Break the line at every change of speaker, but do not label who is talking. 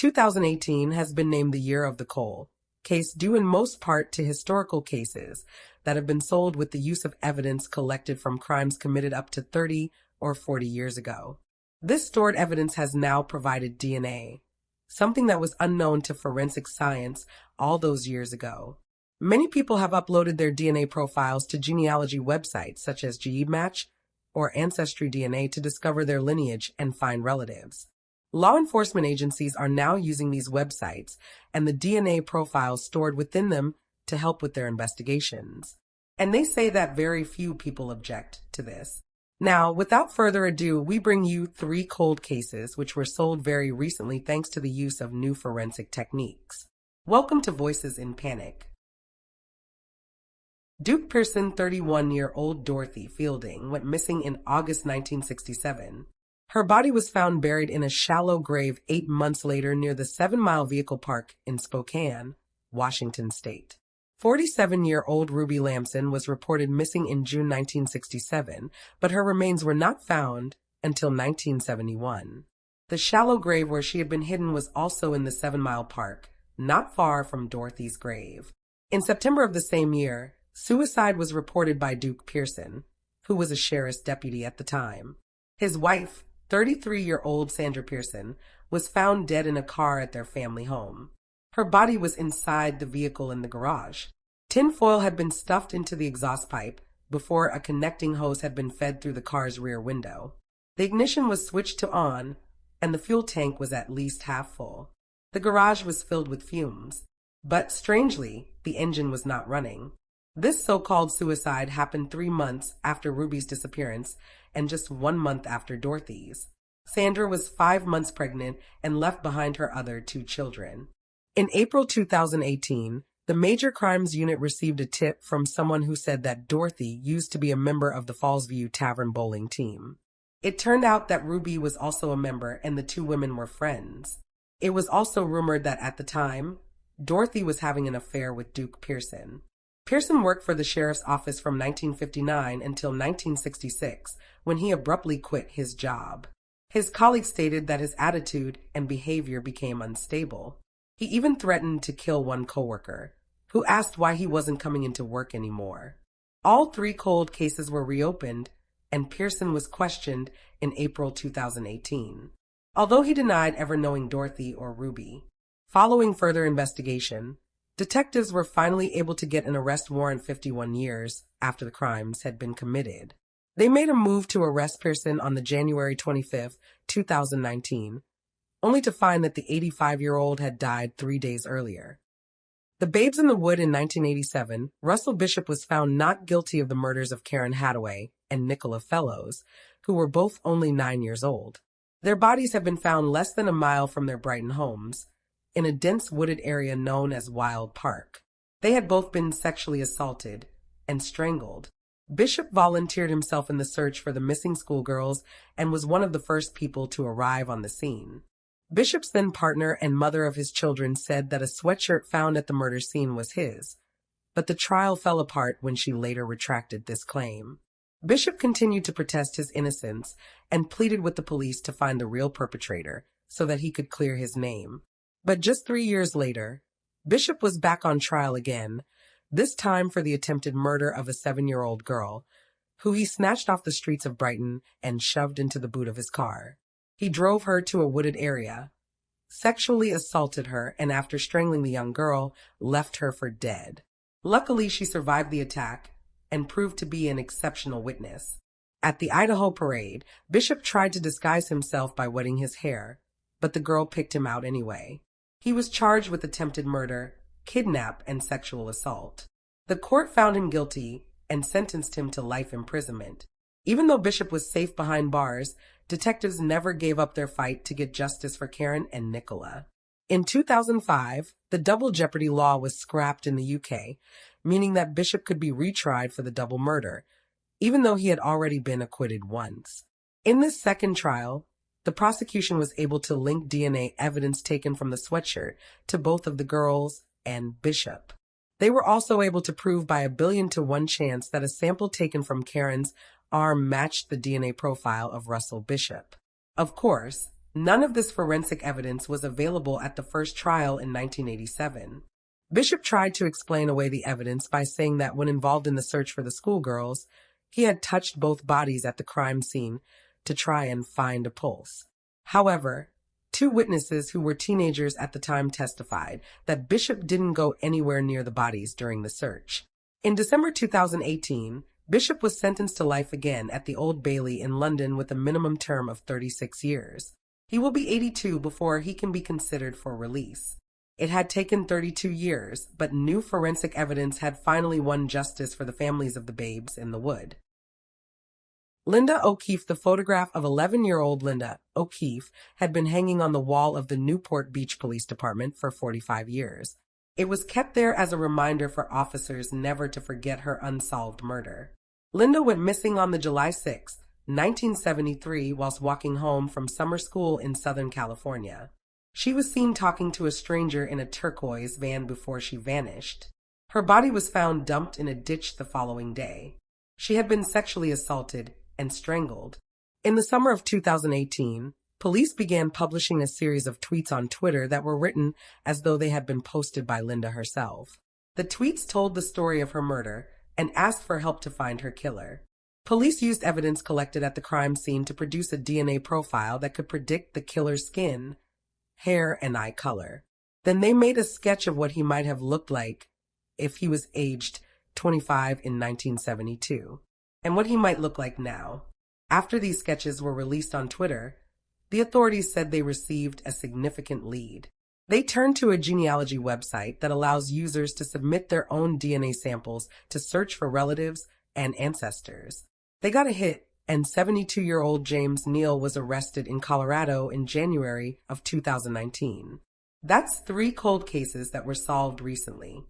2018 has been named the Year of the Coal case due in most part to historical cases that have been solved with the use of evidence collected from crimes committed up to 30 or 40 years ago. This stored evidence has now provided DNA, something that was unknown to forensic science all those years ago. Many people have uploaded their DNA profiles to genealogy websites such as GeneMatch or Ancestry DNA to discover their lineage and find relatives. Law enforcement agencies are now using these websites and the DNA profiles stored within them to help with their investigations. And they say that very few people object to this. Now, without further ado, we bring you 3 cold cases which were solved very recently thanks to the use of new forensic techniques. Welcome to Voices in Panic. Duke Pearson, 31-year-old Dorothy Fielding, went missing in August 1967. Her body was found buried in a shallow grave 8 months later near the 7 Mile Vehicle Park in Spokane, Washington State. 47-year-old Ruby Lamson was reported missing in June 1967, but her remains were not found until 1971. The shallow grave where she had been hidden was also in the 7 Mile Park, not far from Dorothy's grave. In September of the same year, suicide was reported by Duke Pearson, who was a sheriff's deputy at the time. His wife, 33-year-old Sandra Pearson, was found dead in a car at their family home. Her body was inside the vehicle in the garage. Tinfoil had been stuffed into the exhaust pipe before a connecting hose had been fed through the car's rear window. The ignition was switched to on, and the fuel tank was at least half full. The garage was filled with fumes, but strangely, the engine was not running. This so-called suicide happened 3 months after Ruby's disappearance and just 1 month after Dorothy's. Sandra was 5 months pregnant and left behind her other 2 children. In April 2018, the Major Crimes Unit received a tip from someone who said that Dorothy used to be a member of the Fallsview Tavern bowling team. It turned out that Ruby was also a member and the 2 women were friends. It was also rumored that at the time, Dorothy was having an affair with Duke Pearson. Pearson worked for the sheriff's office from 1959 until 1966, when he abruptly quit his job. His colleagues stated that his attitude and behavior became unstable. He even threatened to kill one coworker, who asked why he wasn't coming into work anymore. All 3 cold cases were reopened, and Pearson was questioned in April 2018. Although he denied ever knowing Dorothy or Ruby. Following further investigation, detectives were finally able to get an arrest warrant 51 years after the crimes had been committed. They made a move to arrest Pearson on the January 25, 2019, only to find that the 85-year-old had died 3 days earlier. The Babes in the Wood in 1987, Russell Bishop was found not guilty of the murders of Karen Hadaway and Nicola Fellows, who were both only 9 years old. Their bodies have been found less than a mile from their Brighton homes, in a dense wooded area known as Wild Park. They had both been sexually assaulted and strangled. Bishop volunteered himself in the search for the missing schoolgirls and was one of the first people to arrive on the scene. Bishop's then partner and mother of his children said that a sweatshirt found at the murder scene was his, but the trial fell apart when she later retracted this claim. Bishop continued to protest his innocence and pleaded with the police to find the real perpetrator so that he could clear his name. But just 3 years later, Bishop was back on trial again, this time for the attempted murder of a 7-year-old girl, who he snatched off the streets of Brighton and shoved into the boot of his car. He drove her to a wooded area, sexually assaulted her, and after strangling the young girl, left her for dead. Luckily, she survived the attack and proved to be an exceptional witness. At the Idaho parade, Bishop tried to disguise himself by wetting his hair, but the girl picked him out anyway. He was charged with attempted murder, kidnap, and sexual assault. The court found him guilty and sentenced him to life imprisonment. Even though Bishop was safe behind bars, detectives never gave up their fight to get justice for Karen and Nicola. In 2005, the double jeopardy law was scrapped in the UK, meaning that Bishop could be retried for the double murder, even though he had already been acquitted once. In this second trial, the prosecution was able to link DNA evidence taken from the sweatshirt to both of the girls and Bishop. They were also able to prove by a 1,000,000,000 chance that a sample taken from Karen's arm matched the DNA profile of Russell Bishop. Of course, None of this forensic evidence was available at the first trial in 1987. Bishop tried to explain away the evidence by saying that when involved in the search for the schoolgirls, he had touched both bodies at the crime scene to try and find a pulse. However, two witnesses who were teenagers at the time testified that Bishop didn't go anywhere near the bodies during the search. In December 2018, Bishop was sentenced to life again at the Old Bailey in London with a minimum term of 36 years. He will be 82 before he can be considered for release. It had taken 32 years, but new forensic evidence had finally won justice for the families of the babes in the wood. Linda O'Keefe. The photograph of 11-year-old Linda O'Keefe had been hanging on the wall of the Newport Beach Police Department for 45 years. It was kept there as a reminder for officers never to forget her unsolved murder. Linda went missing on July 6, 1973, whilst walking home from summer school in Southern California. She was seen talking to a stranger in a turquoise van before she vanished. Her body was found dumped in a ditch the following day. She had been sexually assaulted and strangled. In the summer of 2018, police began publishing a series of tweets on Twitter that were written as though they had been posted by Linda herself. The tweets told the story of her murder and asked for help to find her killer. Police used evidence collected at the crime scene to produce a DNA profile that could predict the killer's skin, hair, and eye color. Then they made a sketch of what he might have looked like if he was aged 25 in 1972, and what he might look like now. After these sketches were released on Twitter, the authorities said they received a significant lead. They turned to a genealogy website that allows users to submit their own DNA samples to search for relatives and ancestors. They got a hit, and 72-year-old James Neal was arrested in Colorado in January of 2019. That's 3 cold cases that were solved recently.